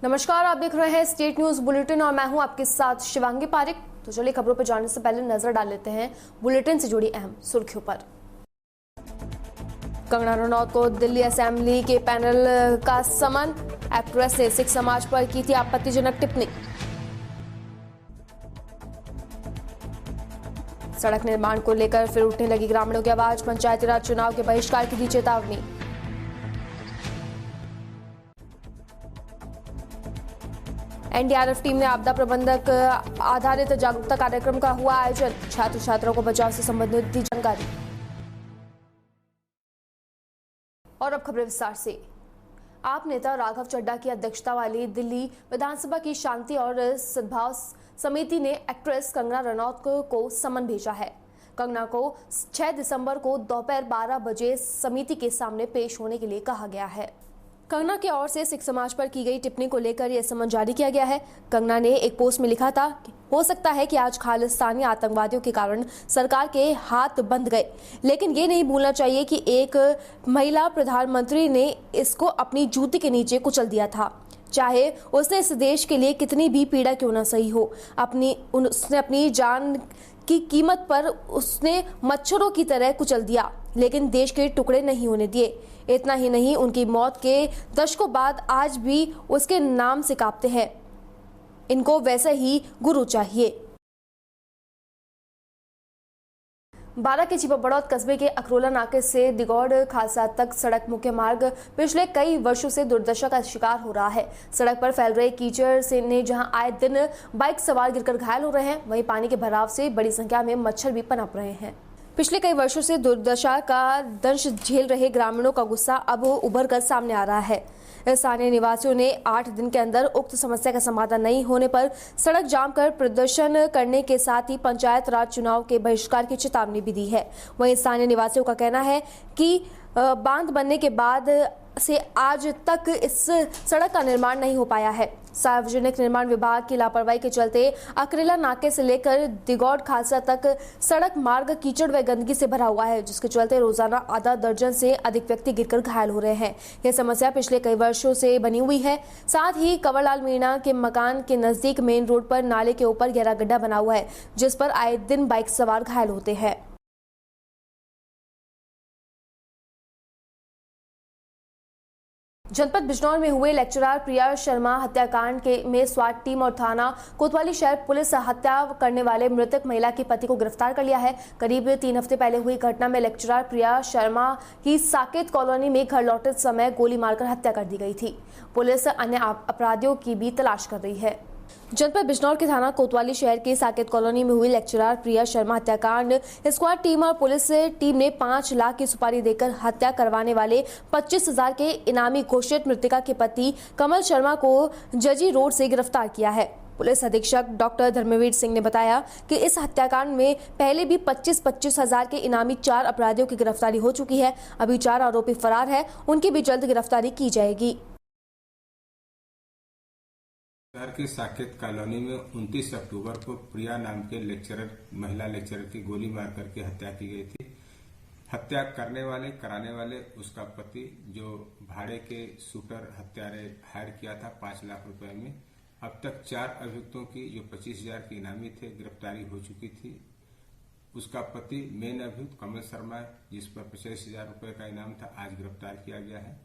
नमस्कार, आप देख रहे हैं स्टेट न्यूज बुलेटिन और मैं हूं आपके साथ शिवांगी पारिक। तो चलिए खबरों पर जाने से पहले नजर डाल लेते हैं बुलेटिन से जुड़ी अहम सुर्खियों पर। कंगना रनौत को दिल्ली असेंबली के पैनल का समन, एक्ट्रेस ने सिख समाज पर की थी आपत्तिजनक टिप्पणी। सड़क निर्माण को लेकर फिर उठने लगी ग्रामीणों की आवाज, पंचायती राज चुनाव के बहिष्कार की दी चेतावनी। एनडीआरएफ टीम ने आपदा प्रबंधक आधारित जागरूकता कार्यक्रम का हुआ आयोजन, छात्र छात्राओं को बचाव से संबंधित दी जानकारी। और अब खबरें विस्तार से। आप नेता राघव चड्ढा की अध्यक्षता वाली दिल्ली विधानसभा की शांति और सद्भाव समिति ने एक्ट्रेस कंगना रनौत को समन भेजा है। कंगना को 6 दिसंबर को दोपहर 12 बजे समिति के सामने पेश होने के लिए कहा गया है। कंगना की ओर से सिख समाज पर की गई टिप्पणी को लेकर यह समन जारी किया गया है। कंगना ने एक पोस्ट में लिखा था, हो सकता है कि आज खालिस्तानी आतंकवादियों के कारण सरकार के हाथ बंध गए, लेकिन ये नहीं भूलना चाहिए कि एक महिला प्रधानमंत्री ने इसको अपनी जूती के नीचे कुचल दिया था। चाहे उसने इस देश के लिए कितनी भी पीड़ा क्यों न सही हो, उसने अपनी जान की कीमत पर उसने मच्छरों की तरह कुचल दिया, लेकिन देश के टुकड़े नहीं होने दिए। इतना ही नहीं, उनकी मौत के दशकों बाद आज भी उसके नाम से कांपते हैं। इनको वैसा ही गुरु चाहिए। बारां के छिपा बड़ौद कस्बे के अखरोला नाके से दिगौड़ खालसा तक सड़क मुख्य मार्ग पिछले कई वर्षों से दुर्दशा का शिकार हो रहा है। सड़क पर फैल रहे कीचड़ से ने जहां आए दिन बाइक सवार गिरकर घायल हो रहे हैं, वहीं पानी के भराव से बड़ी संख्या में मच्छर भी पनप रहे हैं। पिछले कई वर्षों से दुर्दशा का दंश झेल रहे ग्रामीणों का गुस्सा अब उभर कर सामने आ रहा है। स्थानीय निवासियों ने 8 दिन के अंदर उक्त समस्या का समाधान नहीं होने पर सड़क जाम कर प्रदर्शन करने के साथ ही पंचायत राज चुनाव के बहिष्कार की चेतावनी भी दी है। वहीं स्थानीय निवासियों का कहना है कि बांध बनने के बाद से आज तक इस सड़क का निर्माण नहीं हो पाया है। सार्वजनिक निर्माण विभाग की लापरवाही के चलते अकरेला नाके से लेकर दिगौड़ खालसा तक सड़क मार्ग कीचड़ व गंदगी से भरा हुआ है, जिसके चलते रोजाना आधा दर्जन से अधिक व्यक्ति गिरकर घायल हो रहे हैं। यह समस्या पिछले कई वर्षों से बनी हुई है। साथ ही कंवरलाल मीणा के मकान के नजदीक मेन रोड पर नाले के ऊपर गहरा गड्ढा बना हुआ है, जिस पर आए दिन बाइक सवार घायल होते हैं। जनपद बिजनौर में हुए लेक्चरर प्रिया शर्मा हत्याकांड में स्वाट टीम और थाना कोतवाली शहर पुलिस हत्या करने वाले मृतक महिला के पति को गिरफ्तार कर लिया है। करीब 3 हफ्ते पहले हुई घटना में लेक्चरर प्रिया शर्मा की साकेत कॉलोनी में घर लौटते समय गोली मारकर हत्या कर दी गई थी। पुलिस अन्य अपराधियों की भी तलाश कर रही है। जनपद बिजनौर के थाना कोतवाली शहर के साकेत कॉलोनी में हुई लेक्चरर प्रिया शर्मा हत्याकांड स्क्वाड टीम और पुलिस टीम ने 5 लाख की सुपारी देकर हत्या करवाने वाले 25,000 के इनामी घोषित मृतका के पति कमल शर्मा को जजी रोड से गिरफ्तार किया है। पुलिस अधीक्षक डॉक्टर धर्मवीर सिंह ने बताया कि इस हत्याकांड में पहले भी 25-25 हजार के इनामी 4 अपराधियों की गिरफ्तारी हो चुकी है। अभी 4 आरोपी फरार है, उनकी भी जल्द गिरफ्तारी की जाएगी। शहर की साकेत कॉलोनी में 29 अक्टूबर को प्रिया नाम के महिला लेक्चरर की गोली मार करके हत्या की गई थी। हत्या कराने वाले उसका पति, जो भाड़े के शूटर हत्यारे हायर किया था 5 लाख रुपए में। अब तक 4 अभियुक्तों की, जो 25,000 के इनामी थे, गिरफ्तारी हो चुकी थी। उसका पति मेन अभियुक्त कमल शर्मा, जिस पर 25,000 रुपए का इनाम था, आज गिरफ्तार किया गया है।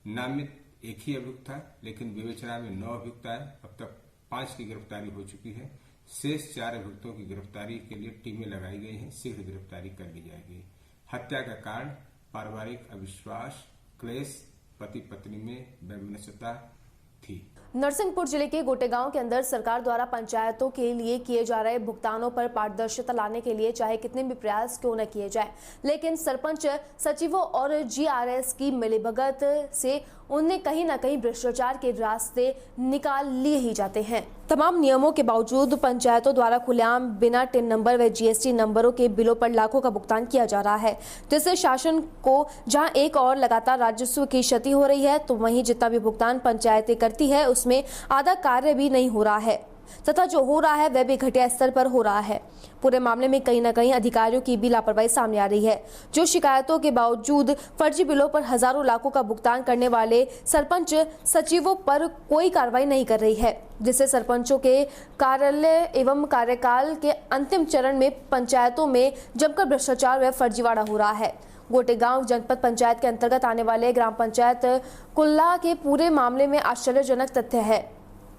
नामित एक ही अभियुक्त था, लेकिन विवेचना में 9 अभियुक्त आए। अब तक 5 की गिरफ्तारी हो चुकी है। शेष 4 अभियुक्तों की गिरफ्तारी के लिए टीमें लगाई गई हैं। शीघ्र गिरफ्तारी कर ली जाएगी। हत्या का कारण पारिवारिक अविश्वास, क्लेश, पति पत्नी में वैमनस्यता थी। नरसिंहपुर जिले के गोटेगांव के अंदर सरकार द्वारा पंचायतों के लिए किए जा रहे भुगतानों पर पारदर्शिता लाने के लिए चाहे कितने भी प्रयास क्यों न किए जाए, लेकिन सरपंच सचिवों और जीआरएस की मिलीभगत से उन्हें कहीं न कहीं भ्रष्टाचार के रास्ते निकाल लिए ही जाते हैं। तमाम नियमों के बावजूद पंचायतों द्वारा खुलेआम बिना टिन नंबर व जीएसटी नंबरों के बिलों पर लाखों का भुगतान किया जा रहा है, जिससे शासन को जहां एक और लगातार राजस्व की क्षति हो रही है, तो वहीं जितना भी भुगतान पंचायतें करती है उसमें आधा कार्य भी नहीं हो रहा है। तथा जो हो रहा है वह भी घटिया स्तर पर हो रहा है। पूरे मामले में कहीं न कहीं अधिकारियों की भी लापरवाही सामने आ रही है, जो शिकायतों के बावजूद फर्जी बिलों पर हजारों लाखों का भुगतान करने वाले सरपंच सचिवों पर कोई कार्रवाई नहीं कर रही है, जिससे सरपंचों के कार्यालय एवं कार्यकाल के अंतिम चरण में पंचायतों में जमकर भ्रष्टाचार व फर्जीवाड़ा हो रहा है। गोटेगांव जनपद पंचायत के अंतर्गत आने वाले ग्राम पंचायत कुल्ला के पूरे मामले में आश्चर्यजनक तथ्य है।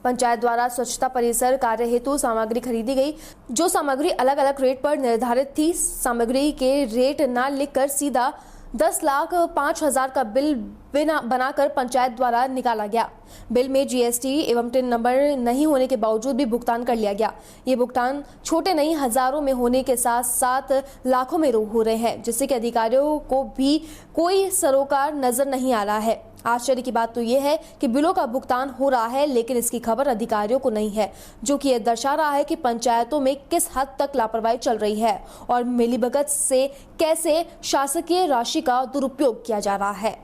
पंचायत द्वारा स्वच्छता परिसर कार्य हेतु सामग्री खरीदी गई, जो सामग्री अलग अलग रेट पर निर्धारित थी। सामग्री के रेट न लिखकर सीधा 10,05,000 का बिल बनाकर पंचायत द्वारा निकाला गया। बिल में जीएसटी एवं टिन नंबर नहीं होने के बावजूद भी भुगतान कर लिया गया। ये भुगतान छोटे नहीं हजारों में होने के साथ साथ लाखों में हो रहे हैं, जिससे कि अधिकारियों को भी कोई सरोकार नजर नहीं आ रहा है। आश्चर्य की बात तो यह है कि बिलों का भुगतान हो रहा है, लेकिन इसकी खबर अधिकारियों को नहीं है, जो कि यह दर्शा रहा है कि पंचायतों में किस हद तक लापरवाही चल रही है और मिलीभगत से कैसे शासकीय राशि का दुरुपयोग किया जा रहा है।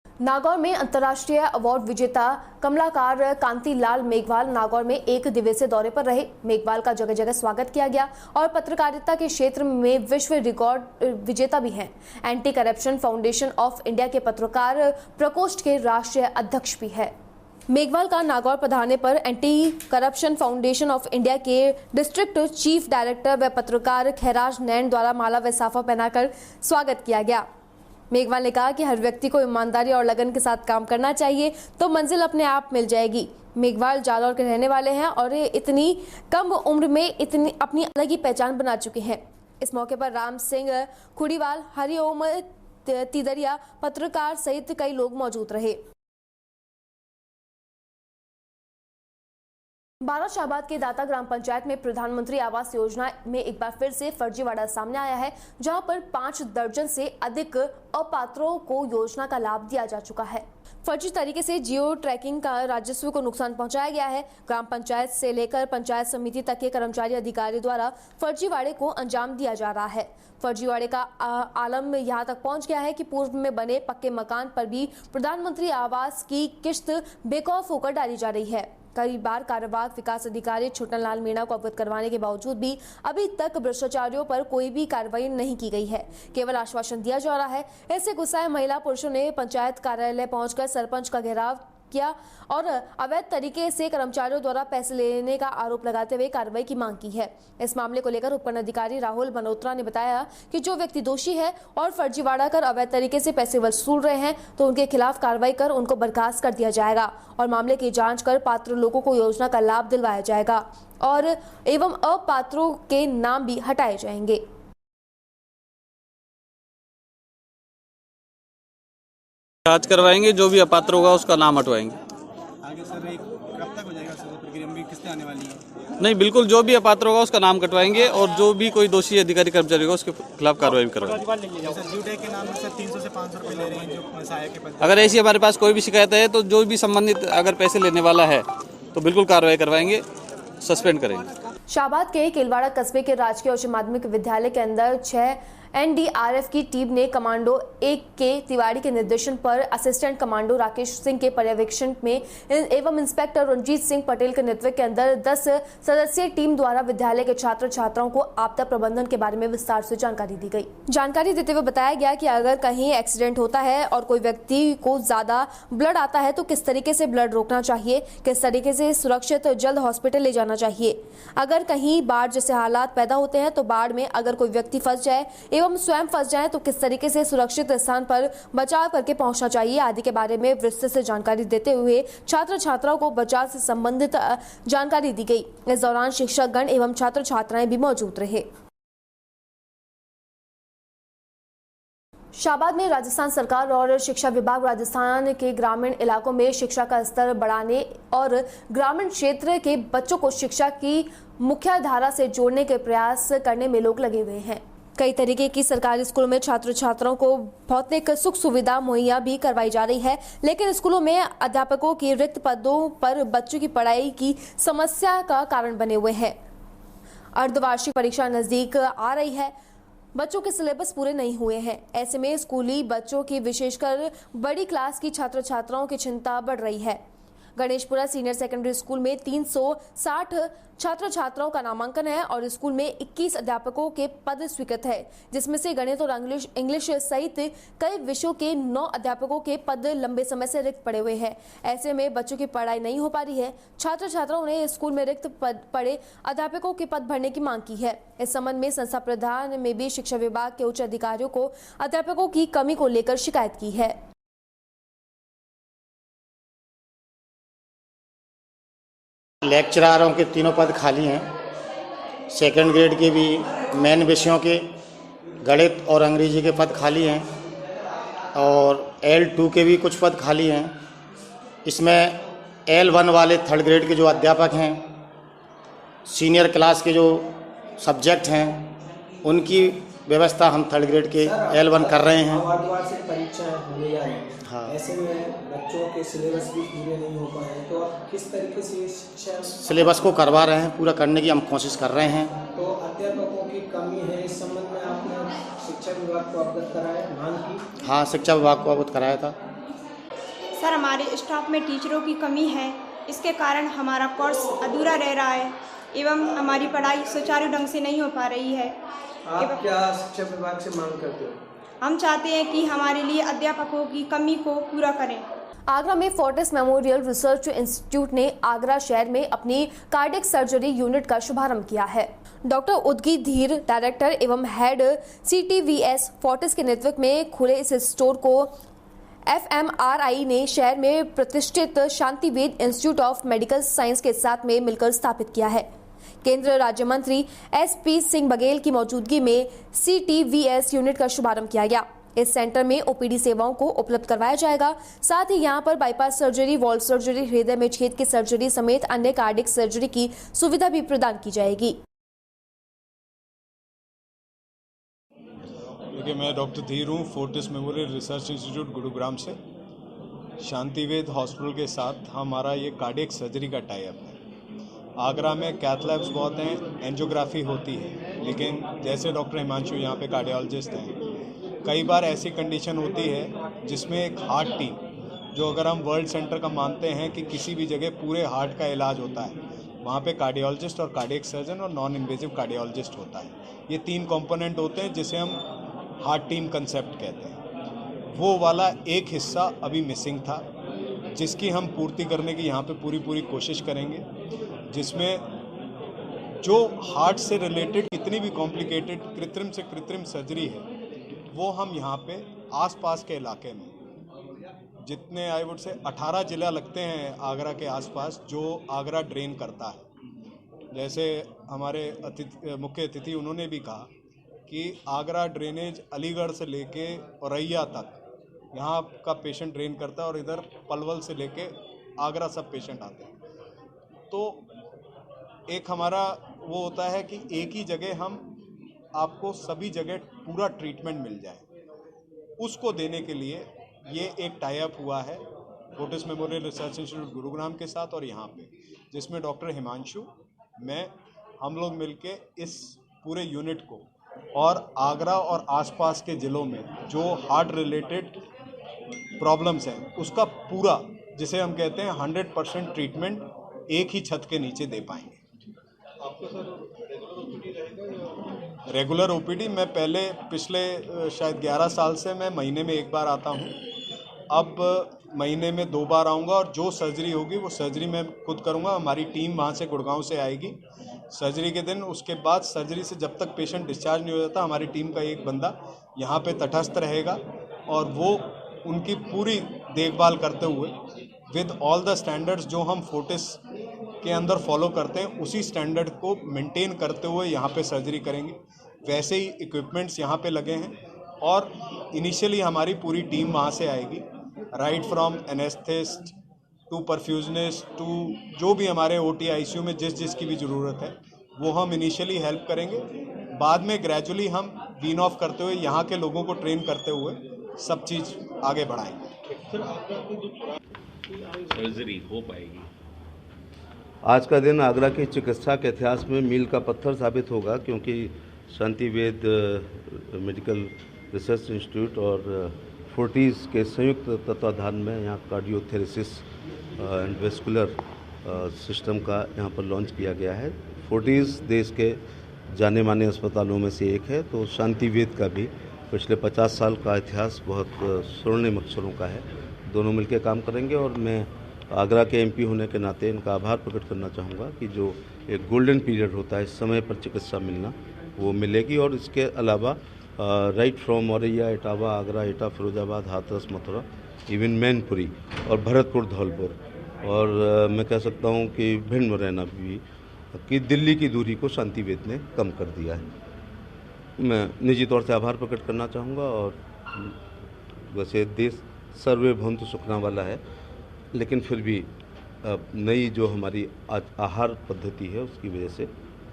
नागौर में अंतर्राष्ट्रीय अवार्ड विजेता कमलाकार कांतिलाल मेघवाल नागौर में एक दिवसीय दौरे पर रहे। मेघवाल का जगह जगह स्वागत किया गया और पत्रकारिता के क्षेत्र में विश्व रिकॉर्ड विजेता भी हैं। Anti corruption foundation of India के पत्रकार प्रकोष्ठ के राष्ट्रीय अध्यक्ष भी है। मेघवाल का नागौर पधारने पर anti corruption foundation of India के डिस्ट्रिक्ट चीफ डायरेक्टर व पत्रकार खैराज नैन द्वारा माला व साफा पहनाकर स्वागत किया गया। मेघवाल ने कहा कि हर व्यक्ति को ईमानदारी और लगन के साथ काम करना चाहिए तो मंजिल अपने आप मिल जाएगी। मेघवाल जालौर के रहने वाले हैं और इतनी कम उम्र में इतनी अपनी अलग ही पहचान बना चुके हैं। इस मौके पर राम सिंह खुड़ीवाल, हरिओम तिदरिया, पत्रकार सहित कई लोग मौजूद रहे। बारा शाहबाद के दाता ग्राम पंचायत में प्रधानमंत्री आवास योजना में एक बार फिर से फर्जीवाड़ा सामने आया है, जहां पर 5 दर्जन से अधिक अपात्रों को योजना का लाभ दिया जा चुका है। फर्जी तरीके से जियो ट्रैकिंग का राजस्व को नुकसान पहुंचाया गया है। ग्राम पंचायत से लेकर पंचायत समिति तक के कर्मचारी अधिकारी द्वारा फर्जीवाड़े को अंजाम दिया जा रहा है। फर्जीवाड़े का आलम यहां तक पहुंच गया है कि पूर्व में बने पक्के मकान पर भी प्रधानमंत्री आवास की किश्त बेखौफ होकर डाली जा रही है। कई बार कार्यवाहक विकास अधिकारी छोटन लाल मीणा को अवगत करवाने के बावजूद भी अभी तक भ्रष्टाचारियों पर कोई भी कार्रवाई नहीं की गई है, केवल आश्वासन दिया जा रहा है। ऐसे गुस्साए महिला पुरुषों ने पंचायत कार्यालय पहुंचकर सरपंच का घेराव किया और अवैध तरीके से कर्मचारियों द्वारा पैसे लेने का आरोप लगाते हुए कार्रवाई की मांग की है। इस मामले को लेकर उपखंड अधिकारी राहुल मल्होत्रा ने बताया कि जो व्यक्ति दोषी है और फर्जीवाड़ा कर अवैध तरीके से पैसे वसूल रहे हैं तो उनके खिलाफ कार्रवाई कर उनको बर्खास्त कर दिया जाएगा और मामले की जांच कर पात्र लोगों को योजना का लाभ दिलवाया जाएगा और एवं अपात्रों के नाम भी हटाए जाएंगे। जांच करवाएंगे, जो भी अपात्र होगा उसका नाम हटवाएंगे। आगे सर एक कब तक हो जाएगा सर प्रक्रिया में किस्तें आने वाली हैं? नहीं, बिल्कुल जो भी अपात्र होगा उसका नाम कटवाएंगे और जो भी कोई दोषी अधिकारी कर्मचारी होगा उसके खिलाफ कार्रवाई भी करवाएंगे। सर ड्यूटी के नाम में सर 300 से 500 रुपये ले रहे हैं जो सहायक के पद। अगर ऐसी हमारे पास कोई भी शिकायत है तो जो भी संबंधित अगर पैसे लेने वाला है तो बिल्कुल कार्रवाई करवाएंगे, सस्पेंड करेंगे। शाहबाद के केलवाड़ा कस्बे के राजकीय उच्च माध्यमिक विद्यालय के अंदर 6 एनडीआरएफ की टीम ने कमांडो 1 के तिवारी के निर्देशन पर असिस्टेंट कमांडो राकेश सिंह के पर्यवेक्षण में एवं इंस्पेक्टर रंजीत सिंह पटेल के नेतृत्व के अंदर 10 सदस्यीय टीम द्वारा विद्यालय के छात्र छात्राओं को आपदा प्रबंधन के बारे में विस्तार से जानकारी दी गई। जानकारी देते हुए बताया गया कि अगर कहीं एक्सीडेंट होता है और कोई व्यक्ति को ज्यादा ब्लड आता है तो किस तरीके से ब्लड रोकना चाहिए, किस तरीके से सुरक्षित जल्द हॉस्पिटल ले जाना चाहिए। अगर कहीं बाढ़ जैसे हालात पैदा होते हैं तो बाढ़ में अगर कोई व्यक्ति फंस जाए एवं स्वयं फंस जाए तो किस तरीके से सुरक्षित स्थान पर बचाव करके पहुंचना चाहिए आदि के बारे में विस्तृत से जानकारी देते हुए छात्र छात्राओं को बचाव से संबंधित जानकारी दी गई। इस दौरान शिक्षक गण एवं छात्र छात्राएं भी मौजूद रहे। शाहबाद में राजस्थान सरकार और शिक्षा विभाग राजस्थान के ग्रामीण इलाकों में शिक्षा का स्तर बढ़ाने और ग्रामीण क्षेत्र के बच्चों को शिक्षा की मुख्य धारा से जोड़ने के प्रयास करने में लोग लगे हुए हैं। कई तरीके की सरकारी स्कूलों में छात्र छात्राओं को भौतिक सुख सुविधा मुहैया भी करवाई जा रही है, लेकिन स्कूलों में अध्यापकों की रिक्त पदों पर बच्चों की पढ़ाई की समस्या का कारण बने हुए हैं। अर्धवार्षिक परीक्षा नजदीक आ रही है, बच्चों के सिलेबस पूरे नहीं हुए हैं। ऐसे में स्कूली बच्चों की विशेषकर बड़ी क्लास की छात्र छात्राओं की चिंता बढ़ रही है। गणेशपुरा सीनियर सेकेंडरी स्कूल में 360 छात्र छात्राओं का नामांकन है और स्कूल में 21 अध्यापकों के पद स्वीकृत है, जिसमें से गणित और इंग्लिश सहित कई विषयों के 9 अध्यापकों के पद लंबे समय से रिक्त पड़े हुए हैं। ऐसे में बच्चों की पढ़ाई नहीं हो पा रही है। छात्र छात्राओं ने स्कूल में रिक्त पड़े अध्यापकों के पद भरने की मांग की है। इस संबंध में संस्था प्रधान में भी शिक्षा विभाग के उच्च अधिकारियों को अध्यापकों की कमी को लेकर शिकायत की है। लेक्चरारों के 3 पद खाली हैं। सेकंड ग्रेड के भी मेन विषयों के गणित और अंग्रेजी के पद खाली हैं और L2 के भी कुछ पद खाली हैं। इसमें L1 वाले थर्ड ग्रेड के जो अध्यापक हैं, सीनियर क्लास के जो सब्जेक्ट हैं, उनकी व्यवस्था हम थर्ड ग्रेड के L1 कर रहे हैं। वार्षिक परीक्षाएं होने जा रही हैं। हाँ। ऐसे में बच्चों के सिलेबस भी पूरे नहीं हो पाए हैं, तो आप किस तरीके से शिक्षा सिलेबस को करवा रहे हैं, पूरा करने की हम कोशिश कर रहे हैं। तो अध्यापकों की कमी है, इस संबंध में आपने शिक्षा विभाग को अवगत कराया, मांग की? हाँ, शिक्षा विभाग को अवगत कराया था। सर, हमारे स्टाफ में टीचरों की कमी है, इसके कारण हमारा कोर्स अधूरा रह रहा है एवं हमारी पढ़ाई सुचारू ढंग से नहीं हो पा रही है। आप क्या शिक्षा विभाग से मांग करते हो? हम चाहते हैं कि हमारे लिए अध्यापकों की कमी को पूरा करें। आगरा में फोर्टिस मेमोरियल रिसर्च इंस्टीट्यूट ने आगरा शहर में अपनी कार्डियक सर्जरी यूनिट का शुभारंभ किया है। डॉक्टर उदगी धीर, डायरेक्टर एवं हेड CTVS फोर्टिस के नेतृत्व में खुले इस स्टोर को FMRI ने शहर में प्रतिष्ठित शांतिवेद इंस्टीट्यूट ऑफ मेडिकल साइंस के साथ में मिलकर स्थापित किया है। केंद्रीय राज्य मंत्री SP सिंह बघेल की मौजूदगी में CTVS यूनिट का शुभारंभ किया गया। इस सेंटर में OPD सेवाओं को उपलब्ध करवाया जाएगा। साथ ही यहां पर बाईपास सर्जरी, वॉल्व सर्जरी, हृदय में छेद की सर्जरी समेत अन्य कार्डियक सर्जरी की सुविधा भी प्रदान की जाएगी। देखिए, मैं डॉक्टर धीर हूँ, Fortis memorial research institute Gurugram से। शांतिवेद हॉस्पिटल के साथ हमारा ये कार्डियक सर्जरी का टाई अप है। आगरा में कैथ लैब्स बहुत हैं, एंजियोग्राफी होती है, लेकिन जैसे डॉक्टर हिमांशु यहाँ पे कार्डियोलॉजिस्ट हैं, कई बार ऐसी कंडीशन होती है जिसमें एक हार्ट टीम, जो अगर हम वर्ल्ड सेंटर का मानते हैं कि किसी भी जगह पूरे हार्ट का इलाज होता है, वहाँ पे कार्डियोलॉजिस्ट और कार्डियक सर्जन और नॉन इन्वेजिव कार्डियोलॉजिस्ट होता है। ये 3 कंपोनेंट होते हैं जिसे हम हार्ट टीम कंसेप्ट कहते हैं। वो वाला एक हिस्सा अभी मिसिंग था, जिसकी हम पूर्ति करने की यहाँ पे पूरी कोशिश करेंगे, जिसमें जो हार्ट से रिलेटेड कितनी भी कॉम्प्लिकेटेड कृत्रिम से कृत्रिम सर्जरी है, वो हम यहाँ पे आसपास के इलाके में जितने आई वुड से 18 जिला लगते हैं आगरा के आसपास, जो आगरा ड्रेन करता है। जैसे हमारे मुख्य अतिथि उन्होंने भी कहा कि आगरा ड्रेनेज अलीगढ़ से लेके औरैया तक यहाँ का पेशेंट ड्रेन करता है और इधर पलवल से लेके आगरा सब पेशेंट आते हैं। तो एक हमारा वो होता है कि एक ही जगह हम आपको सभी जगह पूरा ट्रीटमेंट मिल जाए, उसको देने के लिए ये एक टाई अप हुआ है Fortis memorial research institute Gurugram के साथ और यहाँ पे, जिसमें डॉक्टर हिमांशु, मैं, हम लोग मिलके इस पूरे यूनिट को और आगरा और आसपास के ज़िलों में जो हार्ट रिलेटेड प्रॉब्लम्स हैं उसका पूरा, जिसे हम कहते हैं 100% ट्रीटमेंट एक ही छत के नीचे दे पाएंगे। रेगुलर OPD मैं पहले पिछले शायद 11 साल से मैं महीने में 1 बार आता हूँ, अब महीने में 2 बार आऊँगा और जो सर्जरी होगी वो सर्जरी मैं खुद करूँगा। हमारी टीम वहाँ से गुड़गांव से आएगी सर्जरी के दिन। उसके बाद सर्जरी से जब तक पेशेंट डिस्चार्ज नहीं हो जाता, हमारी टीम का एक बंदा यहाँ पे तटस्थ रहेगा और वो उनकी पूरी देखभाल करते हुए विद ऑल द स्टैंडर्ड्स जो हम फोर्टिस के अंदर फॉलो करते हैं, उसी स्टैंडर्ड को मेंटेन करते हुए यहाँ पे सर्जरी करेंगे। वैसे ही इक्विपमेंट्स यहाँ पे लगे हैं और इनिशियली हमारी पूरी टीम वहाँ से आएगी, right from anaesthetist to perfusionist to जो भी हमारे OT ICU में जिसकी भी ज़रूरत है वो हम इनिशियली हेल्प करेंगे। बाद में ग्रेजुअली हम वीन ऑफ करते हुए यहाँ के लोगों को ट्रेन करते हुए सब चीज़ आगे बढ़ाएंगे। सर्जरी हो पाएगी। आज का दिन आगरा की चिकित्सा के इतिहास में मील का पत्थर साबित होगा, क्योंकि शांतिवेद मेडिकल रिसर्च इंस्टीट्यूट और फोर्टिस के संयुक्त तत्वाधान में यहाँ कार्डियोथेरेसिस एंड वेस्कुलर सिस्टम का यहाँ पर लॉन्च किया गया है। फोर्टिस देश के जाने माने अस्पतालों में से एक है, तो शांति वेद का भी पिछले 50 साल का इतिहास बहुत स्वर्णिम अक्षरों का है। दोनों मिलकर काम करेंगे और मैं आगरा के एमपी होने के नाते इनका आभार प्रकट करना चाहूँगा कि जो एक गोल्डन पीरियड होता है, समय पर चिकित्सा मिलना, वो मिलेगी। और इसके अलावा right from Auraiya, Etawah, Agra, Etah, Firozabad, Hathras, Mathura, even Mainpuri और भरतपुर, धौलपुर और मैं कह सकता हूँ कि भिंड, मुरैना भी कि दिल्ली की दूरी को शांति वेद ने कम कर दिया है। मैं निजी तौर से आभार प्रकट करना चाहूँगा। और वैसे देश सर्वे भवन्तु सुखना वाला है, लेकिन फिर भी नई जो हमारी आहार पद्धति है उसकी वजह से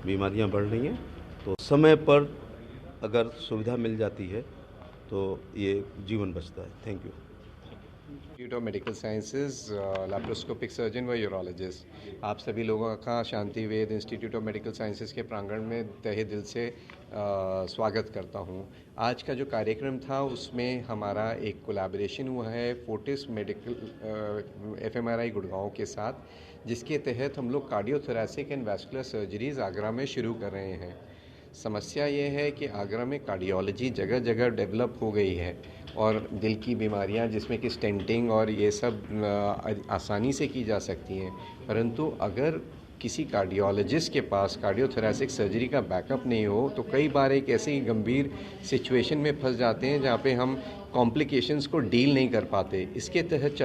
बीमारियां बढ़ रही हैं। तो समय पर अगर सुविधा मिल जाती है तो ये जीवन बचता है। Thank you. Institute of medical sciences, laparoscopic surgeon व यूरोलॉजिस्ट, आप सभी लोगों का शांति वेद इंस्टीट्यूट ऑफ मेडिकल साइंसेज के प्रांगण में तहे दिल से स्वागत करता हूं। आज का जो कार्यक्रम था उसमें हमारा एक कोलैबोरेशन हुआ है फोर्टिस मेडिकल एफएमआरआई गुड़गांव के साथ, जिसके तहत हम लोग cardiothoracic and vascular surgeries Agra में शुरू कर रहे हैं। समस्या ये है कि आगरा में कार्डियोलॉजी जगह जगह डेवलप हो गई है और दिल की बीमारियां जिसमें कि स्टेंटिंग और ये सब आसानी से की जा सकती हैं, परंतु अगर किसी कार्डियोलॉजिस्ट के पास कार्डियोथोरैसिक सर्जरी का बैकअप नहीं हो तो कई बार एक ऐसी गंभीर सिचुएशन में फंस जाते हैं जहाँ पे हम कॉम्प्लिकेशंस को डील नहीं कर पाते। इसके तहत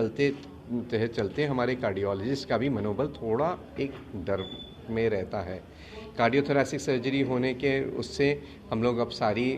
चलते हमारे कार्डियोलॉजिस्ट का भी मनोबल थोड़ा एक डर में रहता है। कार्डियोथोरैसिक सर्जरी होने के उससे हम लोग अब सारी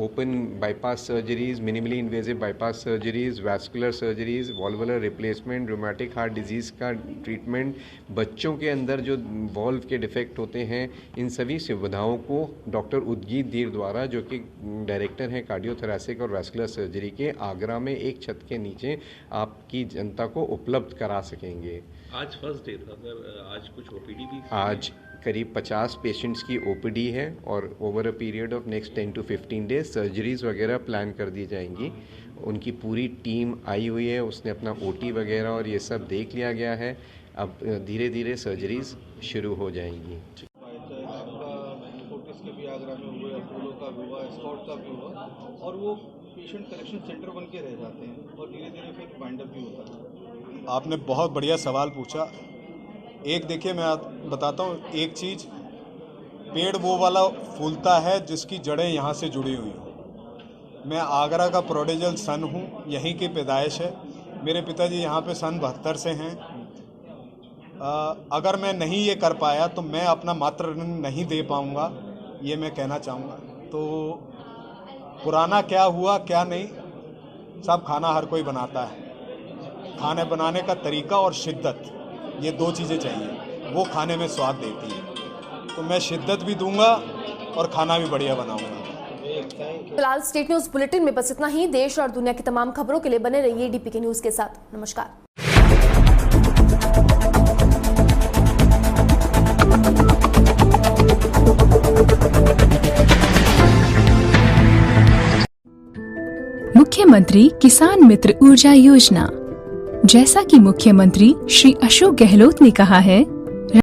open bypass surgeries, minimally invasive bypass surgeries, vascular surgeries, valvular replacement, rheumatic heart disease का ट्रीटमेंट, बच्चों के अंदर जो वॉल्व के डिफेक्ट होते हैं, इन सभी सुविधाओं को डॉक्टर उद्गीत धीर द्वारा, जो कि डायरेक्टर हैं कार्डियोथोरैसिक और वैस्कुलर सर्जरी के, आगरा में एक छत के नीचे आपकी जनता को उपलब्ध करा सकेंगे। आज फर्स्ट डे था सर, आज कुछ ओपीडी भी? आज करीब 50 पेशेंट्स की ओपीडी है और over a period of next 10 to 15 days surgeries वगैरह प्लान कर दी जाएंगी। उनकी पूरी टीम आई हुई है, उसने अपना ओटी वगैरह और ये सब देख लिया गया है। अब धीरे धीरे सर्जरीज़ शुरू हो जाएंगी। फोर्टिस के भी आगरा में हुए, अपोलो का भी हुआ, स्कॉट का भी हुआ, और वो पेशेंट कलेक्शन सेंटर बन के रह जाते हैं और धीरे धीरे फिर बाइंड अप भी होता है। आपने बहुत बढ़िया सवाल पूछा। एक देखिए, मैं बताता हूँ एक चीज़, पेड़ वो वाला फूलता है जिसकी जड़ें यहाँ से जुड़ी हुई हो। मैं आगरा का प्रोडिजल सन हूँ, यहीं की पैदाइश है। मेरे पिताजी यहाँ पे सन 72 से हैं। अगर मैं नहीं ये कर पाया तो मैं अपना मातृ ऋण नहीं दे पाऊँगा, ये मैं कहना चाहूँगा। तो पुराना क्या हुआ क्या नहीं, सब खाना हर कोई बनाता है। खाने बनाने का तरीका और शिद्दत, ये दो चीज़ें चाहिए, वो खाने में स्वाद देती है। तो मैं शिद्दत भी दूंगा और खाना भी बढ़िया बनाऊंगा। फिलहाल स्टेट न्यूज बुलेटिन में बस इतना ही। देश और दुनिया की तमाम खबरों के लिए बने रहिए डीपीके न्यूज के साथ। नमस्कार। मुख्यमंत्री किसान मित्र ऊर्जा योजना। जैसा कि मुख्यमंत्री श्री अशोक गहलोत ने कहा है,